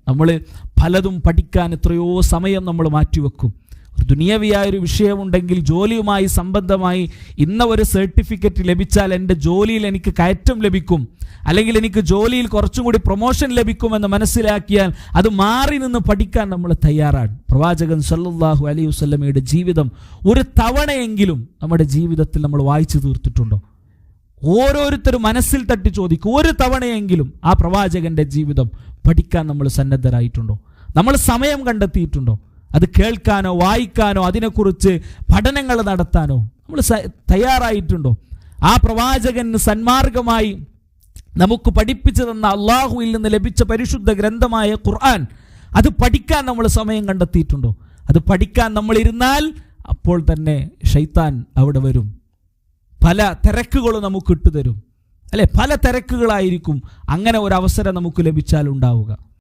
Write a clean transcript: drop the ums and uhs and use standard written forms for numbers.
നമ്മൾ പലതും പഠിക്കാൻ എത്രയോ സമയം നമ്മൾ മാറ്റിവെക്കും. ദുനിയവിയായൊരു വിഷയമുണ്ടെങ്കിൽ ജോലിയുമായി സംബന്ധമായി ഇന്ന ഒരു സർട്ടിഫിക്കറ്റ് ലഭിച്ചാൽ എൻ്റെ ജോലിയിൽ എനിക്ക് കയറ്റം ലഭിക്കും, അല്ലെങ്കിൽ എനിക്ക് ജോലിയിൽ കുറച്ചും കൂടി പ്രൊമോഷൻ ലഭിക്കുമെന്ന് മനസ്സിലാക്കിയാൽ അത് മാറി നിന്ന് പഠിക്കാൻ നമ്മൾ തയ്യാറാണ്. പ്രവാചകൻ സല്ലല്ലാഹു അലൈഹി വസല്ലമയുടെ ജീവിതം ഒരു തവണയെങ്കിലും നമ്മുടെ ജീവിതത്തിൽ നമ്മൾ വായിച്ചു തീർത്തിട്ടുണ്ടോ? ഓരോരുത്തരും മനസ്സിൽ തട്ടി ചോദിക്കും, ഒരു തവണയെങ്കിലും ആ പ്രവാചകന്റെ ജീവിതം പഠിക്കാൻ നമ്മൾ സന്നദ്ധരായിട്ടുണ്ടോ? നമ്മൾ സമയം കണ്ടെത്തിയിട്ടുണ്ടോ? അത് കേൾക്കാനോ വായിക്കാനോ അതിനെക്കുറിച്ച് പഠനങ്ങൾ നടത്താനോ നമ്മൾ തയ്യാറായിട്ടുണ്ടോ? ആ പ്രവാചകന് സന്മാർഗമായി നമുക്ക് പഠിപ്പിച്ചു തന്ന അള്ളാഹുവിൽ നിന്ന് ലഭിച്ച പരിശുദ്ധ ഗ്രന്ഥമായ ഖുർആൻ, അത് പഠിക്കാൻ നമ്മൾ സമയം കണ്ടെത്തിയിട്ടുണ്ടോ? അത് പഠിക്കാൻ നമ്മൾ ഇരുന്നാൽ അപ്പോൾ തന്നെ ശൈത്താൻ അവിടെ വരും. പല തിരക്കുകളും നമുക്ക് ഇട്ടുതരും, അല്ലെ? പല തിരക്കുകളായിരിക്കും അങ്ങനെ ഒരു അവസരം നമുക്ക് ലഭിച്ചാൽ ഉണ്ടാവുക.